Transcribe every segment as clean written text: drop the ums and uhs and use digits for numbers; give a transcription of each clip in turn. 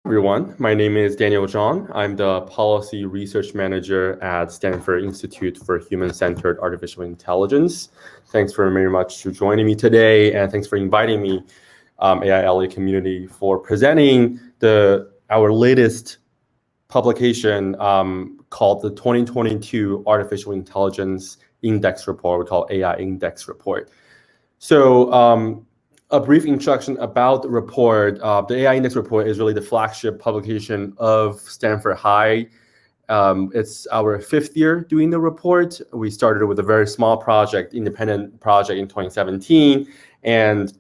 Everyone. My name is Daniel Zhang. I'm the Policy Research Manager at Stanford Institute for Human-Centered Artificial Intelligence. Thanks very much for joining me today, and thanks for inviting me, AI LA community, for presenting our latest publication called the 2022 Artificial Intelligence Index Report. We call AI Index Report. So a brief introduction about the report. The AI Index Report is really the flagship publication of Stanford HAI. It's our 5th year doing the report. We started with a very small project, independent project in 2017, and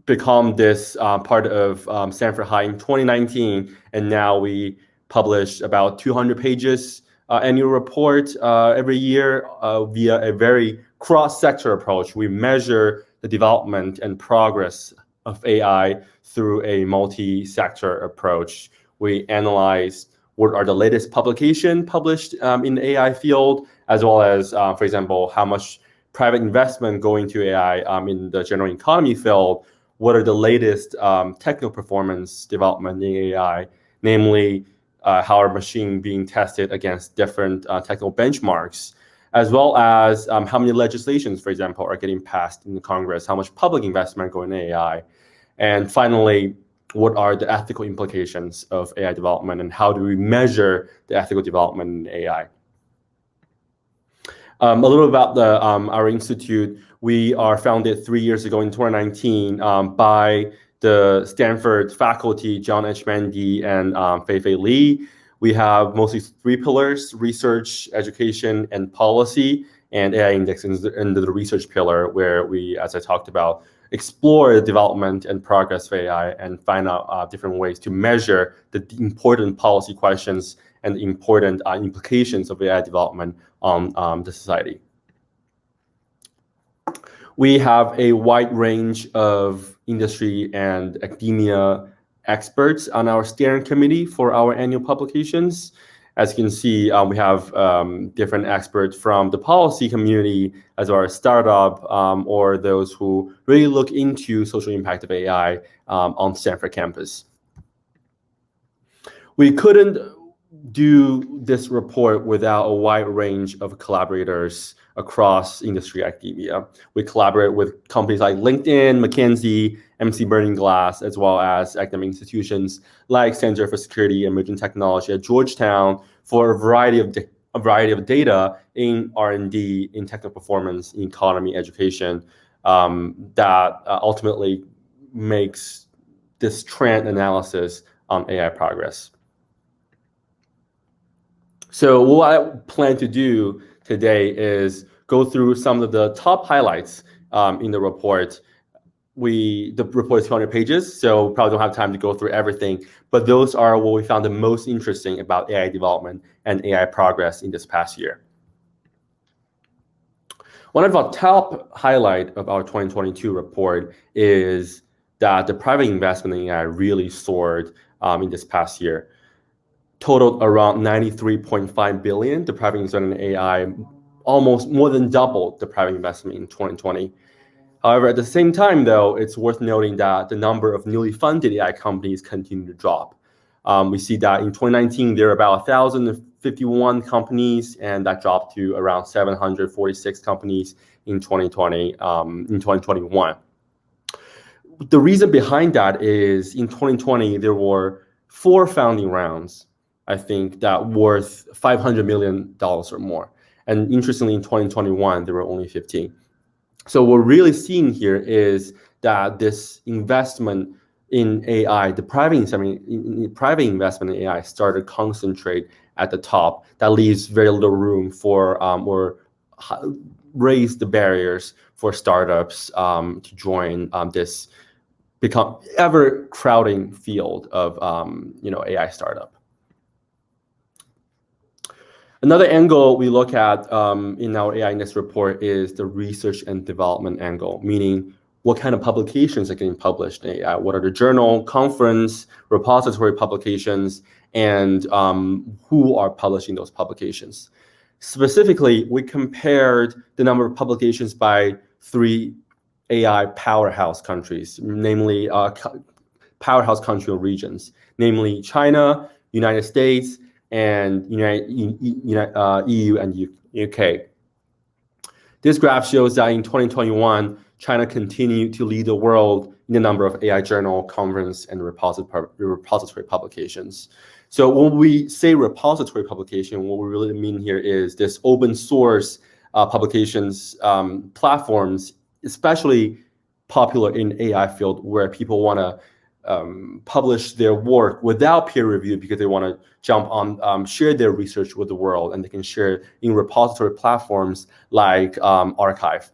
become this part of Stanford HAI in 2019. And now we publish about 200 pages annual report every year via a very cross-sector approach. We measure the development and progress of AI through a multi-sector approach. We analyze what are the latest publications published in the AI field, as well as, for example, how much private investment going to AI in the general economy field. What are the latest technical performance development in AI, namely how are machines being tested against different technical benchmarks, as well as how many legislations, for example, are getting passed in the Congress, how much public investment going in AI, and finally, what are the ethical implications of AI development and how do we measure the ethical development in AI. A little about our institute. We are founded 3 years ago in 2019 by the Stanford faculty, John H. Mandy and Fei Li. We have mostly 3 pillars: research, education, and policy, and AI Index under the research pillar, where we, as I talked about, explore the development and progress of AI and find out different ways to measure the important policy questions and the important implications of AI development on the society. We have a wide range of industry and academia experts on our steering committee for our annual publications. As you can see, we have different experts from the policy community, as well as startup, or those who really look into social impact of AI on Stanford campus. We couldn't do this report without a wide range of collaborators across industry academia. We collaborate with companies like LinkedIn, McKinsey, MC Burning Glass, as well as academic institutions like Center for Security and Emerging Technology at Georgetown for a variety of data in R&D, in technical performance, in economy, education, that ultimately makes this trend analysis on AI progress. So what I plan to do today is go through some of the top highlights in the report. The report is 200 pages, so probably don't have time to go through everything, but those are what we found the most interesting about AI development and AI progress in this past year. One of our top highlights of our 2022 report is that the private investment in AI really soared in this past year. Totaled around $93.5 billion. The private investment in AI almost more than doubled the private investment in 2020. However, at the same time, though, it's worth noting that the number of newly funded AI companies continue to drop. We see that in 2019, there were about 1,051 companies, and that dropped to around 746 companies in 2021. The reason behind that is in 2020, there were 4 founding rounds, I think, that worth $500 million or more. And interestingly, in 2021, there were only 15. So what we're really seeing here is that this investment in AI, the private investment in AI started to concentrate at the top. That leaves very little room for or raise the barriers for startups to join this become ever crowding field of AI startup. Another angle we look at in our AI Index report is the research and development angle, meaning what kind of publications are getting published in AI, what are the journal, conference, repository publications, and who are publishing those publications. Specifically, we compared the number of publications by 3 AI powerhouse countries, namely powerhouse country or regions, namely China, United States, and EU and UK. This graph shows that in 2021, China continued to lead the world in the number of AI journal, conference, and repository publications. So when we say repository publication, what we really mean here is this open source publications platforms, especially popular in AI field, where people want to publish their work without peer review because they want to jump on, share their research with the world, and they can share in repository platforms like Archive.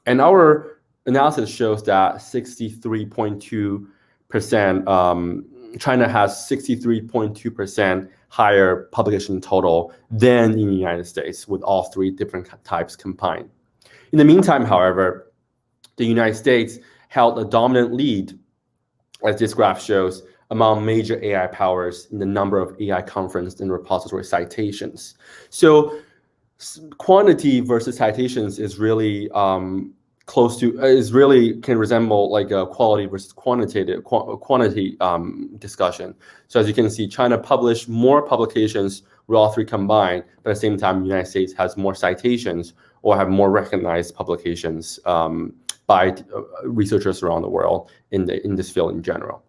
And our analysis shows that 63.2%, China has 63.2% higher publication total than in the United States, with all three different types combined. In the meantime, however, the United States held a dominant lead, as this graph shows, among major AI powers in the number of AI conference and repository citations. So quantity versus citations is really close to, can resemble like a quality versus quantity discussion. So as you can see, China published more publications with all three combined, but at the same time, the United States has more citations or have more recognized publications by researchers around the world in this field in general.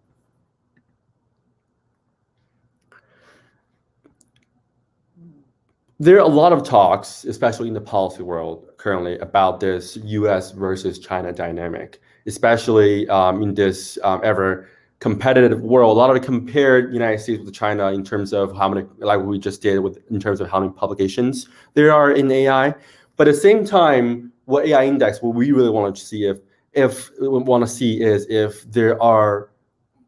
There are a lot of talks, especially in the policy world currently, about this US versus China dynamic, especially in this ever competitive world. A lot of it compared United States with China in terms of how many, like we just did in terms of how many publications there are in AI. But at the same time, what AI Index, what we really want to see if there are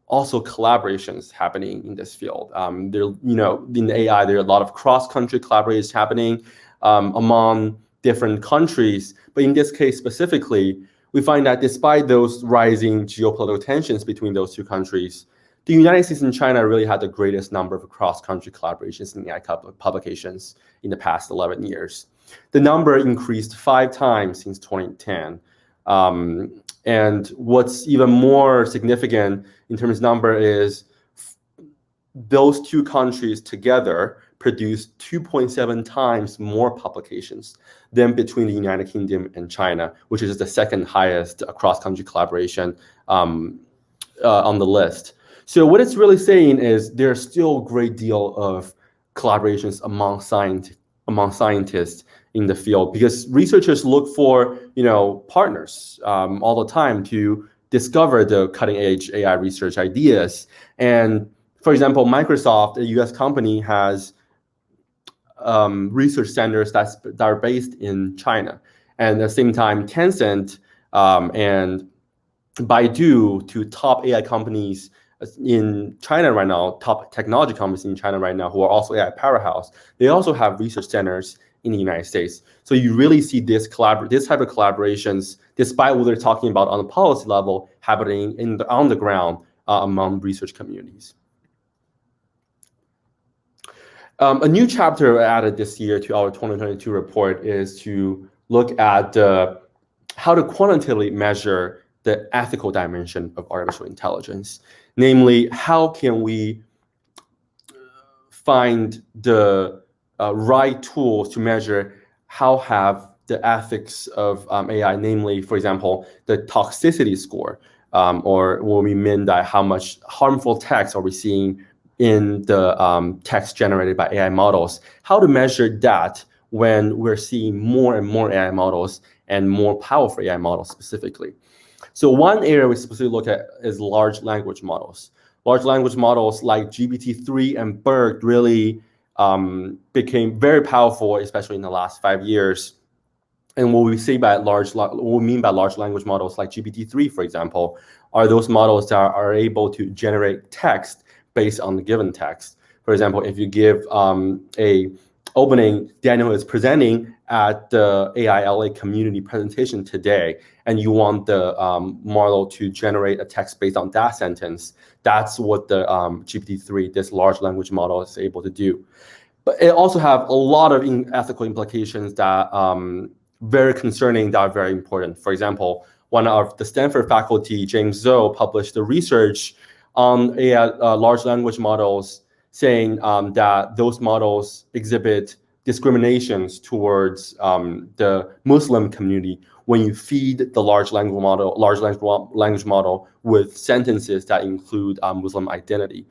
also collaborations happening in this field. In AI, there are a lot of cross-country collaborations happening among different countries. But in this case specifically, we find that despite those rising geopolitical tensions between those two countries, the United States and China really had the greatest number of cross-country collaborations in AI publications in the past 11 years. The number increased 5 times since 2010. And what's even more significant in terms of number is those two countries together produced 2.7 times more publications than between the United Kingdom and China, which is the second highest cross-country collaboration on the list. So what it's really saying is there's still a great deal of collaborations among scientists in the field, because researchers look for partners all the time to discover the cutting-edge AI research ideas. And for example, Microsoft, a US company, has research centers that are based in China. And at the same time, Tencent and Baidu, two top AI companies in China right now, top technology companies in China right now, who are also AI powerhouse, they also have research centers in the United States. So you really see this type of collaborations, despite what they're talking about on the policy level, happening on the ground among research communities. A new chapter added this year to our 2022 report is to look at how to quantitatively measure the ethical dimension of artificial intelligence. Namely, how can we find the right tools to measure how have the ethics of AI, namely, for example, the toxicity score, or what we mean by how much harmful text are we seeing in the text generated by AI models, how to measure that when we're seeing more and more AI models and more powerful AI models specifically. So one area we specifically look at is large language models. Large language models like GPT-3 and BERT really became very powerful, especially in the last 5 years. And what we mean by large language models like GPT-3, for example, are those models that are able to generate text based on the given text. For example, if you give a opening, Daniel is presenting at the AILA community presentation today, and you want the model to generate a text based on that sentence, that's what the GPT-3, this large language model, is able to do. But it also have a lot of ethical implications that very concerning, that are very important. For example, one of the Stanford faculty, James Zhou, published the research on AI, large language models, saying that those models exhibit discriminations towards the Muslim community when you feed the large language model with sentences that include Muslim identity.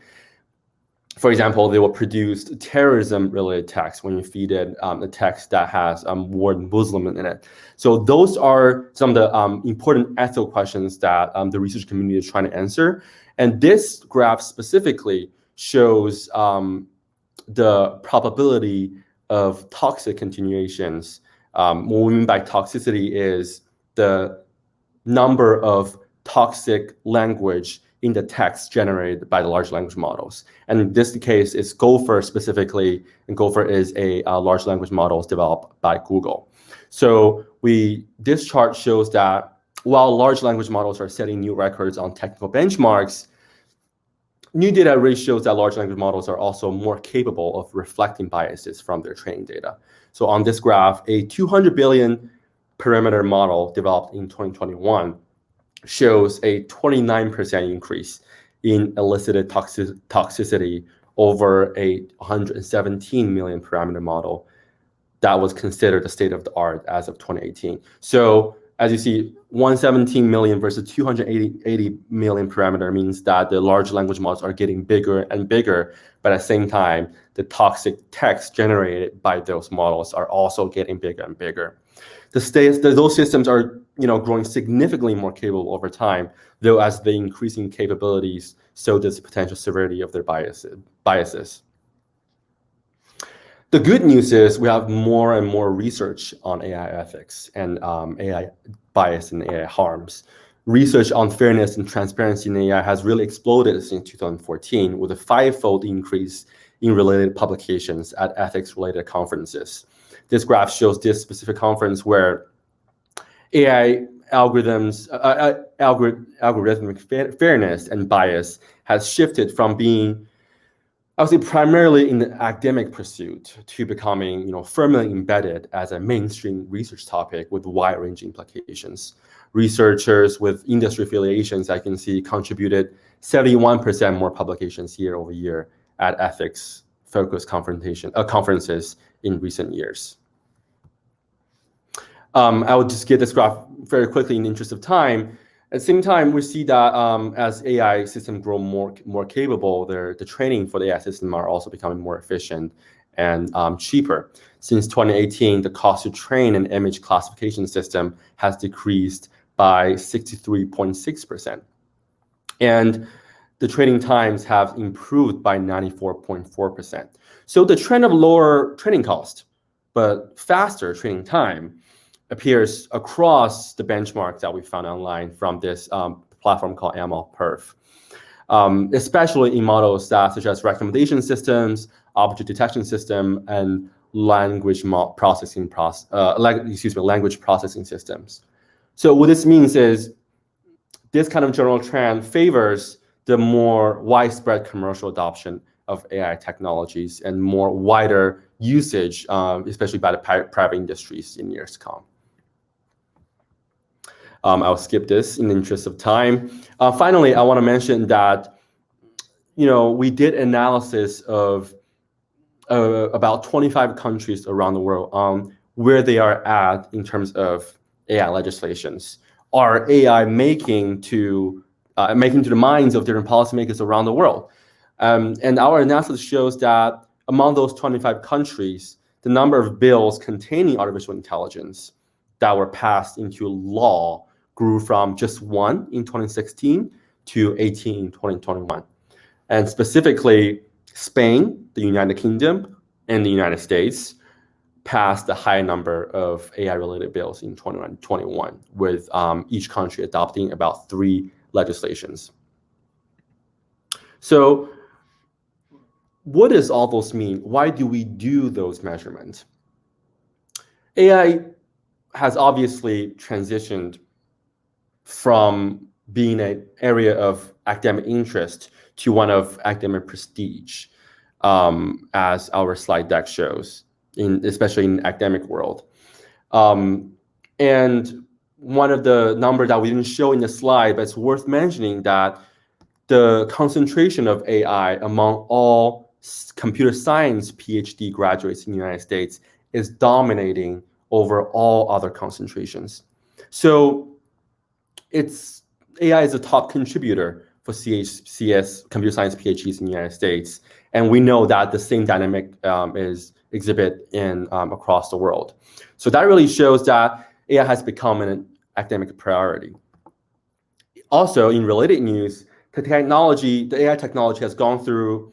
For example, they will produce terrorism-related text when you feed it a text that has word Muslim in it. So those are some of the important ethical questions that the research community is trying to answer. And this graph specifically shows the probability of toxic continuations. What we mean by toxicity is the number of toxic language in the text generated by the large language models. And in this case, it's Gopher specifically, and Gopher is a large language model developed by Google. So this chart shows that while large language models are setting new records on technical benchmarks, new data really shows that large language models are also more capable of reflecting biases from their training data. So on this graph, a 200 billion parameter model developed in 2021 shows a 29% increase in elicited toxicity over a 117 million parameter model that was considered the state of the art as of 2018. So as you see, 117 million versus 280 million parameter means that the large language models are getting bigger and bigger, but at the same time, the toxic text generated by those models are also getting bigger and bigger. Those systems are growing significantly more capable over time, though as the increasing capabilities, so does the potential severity of their biases. The good news is we have more and more research on AI ethics and AI bias and AI harms. Research on fairness and transparency in AI has really exploded since 2014 with a 5-fold increase in related publications at ethics-related conferences. This graph shows this specific conference where AI algorithmic fairness and bias has shifted from being, I would say, primarily in the academic pursuit to becoming, firmly embedded as a mainstream research topic with wide-ranging implications. Researchers with industry affiliations, I can see, contributed 71% more publications year over year at ethics-focused conferences in recent years. I will just get this graph very quickly in the interest of time. At the same time, we see that as AI systems grow more capable, the training for the AI system are also becoming more efficient and cheaper. Since 2018, the cost to train an image classification system has decreased by 63.6%. And the training times have improved by 94.4%. So the trend of lower training cost, but faster training time appears across the benchmarks that we found online from this platform called MLPerf, especially in models such as recommendation systems, object detection system, and language processing systems. So what this means is this kind of general trend favors the more widespread commercial adoption of AI technologies and more wider usage, especially by the private industries in years to come. I'll skip this in the interest of time. Finally, I want to mention that, we did analysis of about 25 countries around the world on where they are at in terms of AI legislations. Are AI making to the minds of different policymakers around the world? And our analysis shows that among those 25 countries, the number of bills containing artificial intelligence that were passed into law grew from just 1 in 2016 to 18 in 2021. And specifically, Spain, the United Kingdom, and the United States passed a high number of AI-related bills in 2021, with each country adopting about 3 legislations. So what does all those mean? Why do we do those measurements? AI has obviously transitioned from being an area of academic interest to one of academic prestige, as our slide deck shows, especially in the academic world. And one of the numbers that we didn't show in the slide, but it's worth mentioning that the concentration of AI among all computer science PhD graduates in the United States is dominating over all other concentrations. So AI is a top contributor for CS computer science PhDs in the United States, and we know that the same dynamic is exhibit in across the world. So that really shows that AI has become an academic priority. Also, in related news, the AI technology has gone through,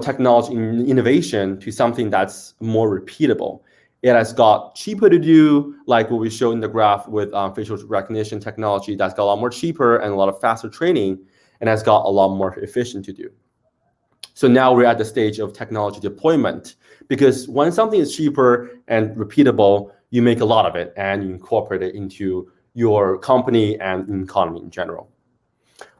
technology innovation to something that's more repeatable. It has got cheaper to do, like what we show in the graph with facial recognition technology that's got a lot more cheaper and a lot of faster training, and has got a lot more efficient to do. So now we're at the stage of technology deployment, because when something is cheaper and repeatable, you make a lot of it and you incorporate it into your company and economy in general.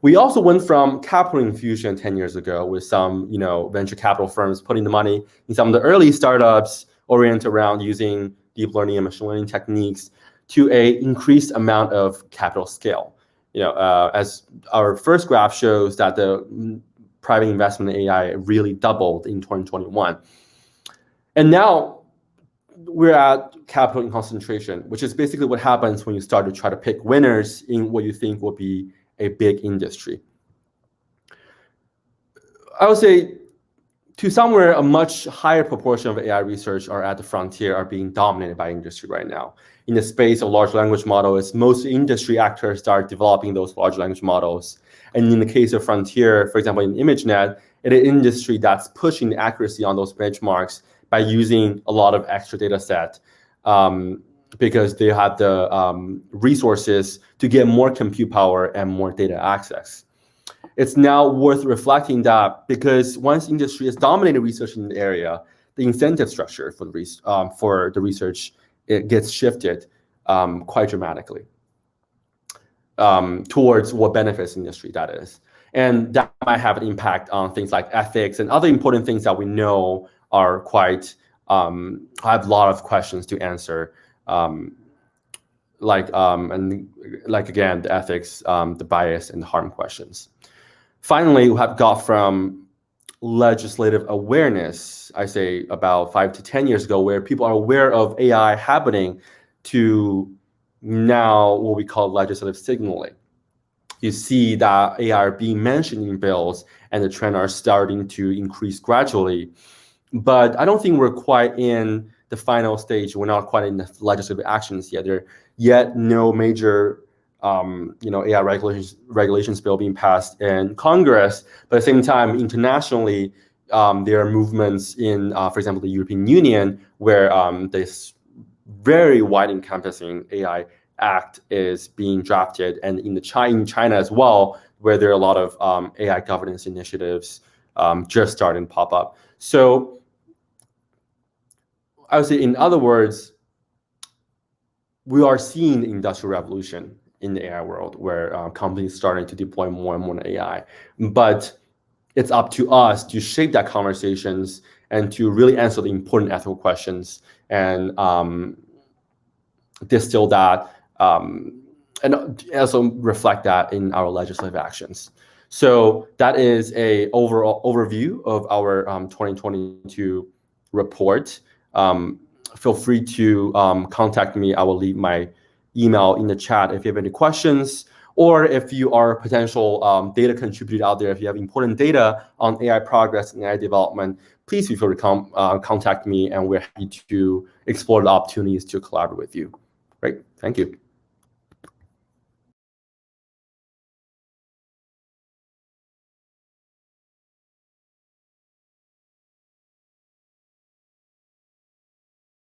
We also went from capital infusion 10 years ago with some, venture capital firms putting the money in some of the early startups oriented around using deep learning and machine learning techniques to a increased amount of capital scale. As our first graph shows that the private investment in AI really doubled in 2021. And now we're at capital in concentration, which is basically what happens when you start to try to pick winners in what you think will be a big industry. I would say to somewhere a much higher proportion of AI research are at the frontier are being dominated by industry right now. In the space of large language models, most industry actors start developing those large language models. And in the case of frontier, for example, in ImageNet, it is an industry that's pushing the accuracy on those benchmarks by using a lot of extra data set because they have the resources to get more compute power and more data access. It's now worth reflecting that because once industry has dominated research in the area, the incentive structure for the research, it gets shifted quite dramatically towards what benefits industry that is. And that might have an impact on things like ethics and other important things that we know are quite, have a lot of questions to answer. Again, the ethics, the bias and the harm questions. Finally, we have got from legislative awareness, I say about 5 to 10 years ago, where people are aware of AI happening, to now what we call legislative signaling. You see that AI are being mentioned in bills and the trend are starting to increase gradually. But I don't think we're quite in the final stage. We're not quite in the legislative actions yet. There are yet no major AI regulations bill being passed in Congress, but at the same time, internationally, there are movements in, for example, the European Union, where this very wide encompassing AI Act is being drafted, and in China as well, where there are a lot of AI governance initiatives just starting to pop up. So I would say, in other words, we are seeing the industrial revolution in the AI world, where companies starting to deploy more and more AI. But it's up to us to shape that conversations and to really answer the important ethical questions and distill that and also reflect that in our legislative actions. So that is a overall overview of our 2022 report. Feel free to contact me. I will leave my email in the chat if you have any questions, or if you are a potential data contributor out there, if you have important data on AI progress and AI development, please feel free to contact me, and we're happy to explore the opportunities to collaborate with you. Great, thank you.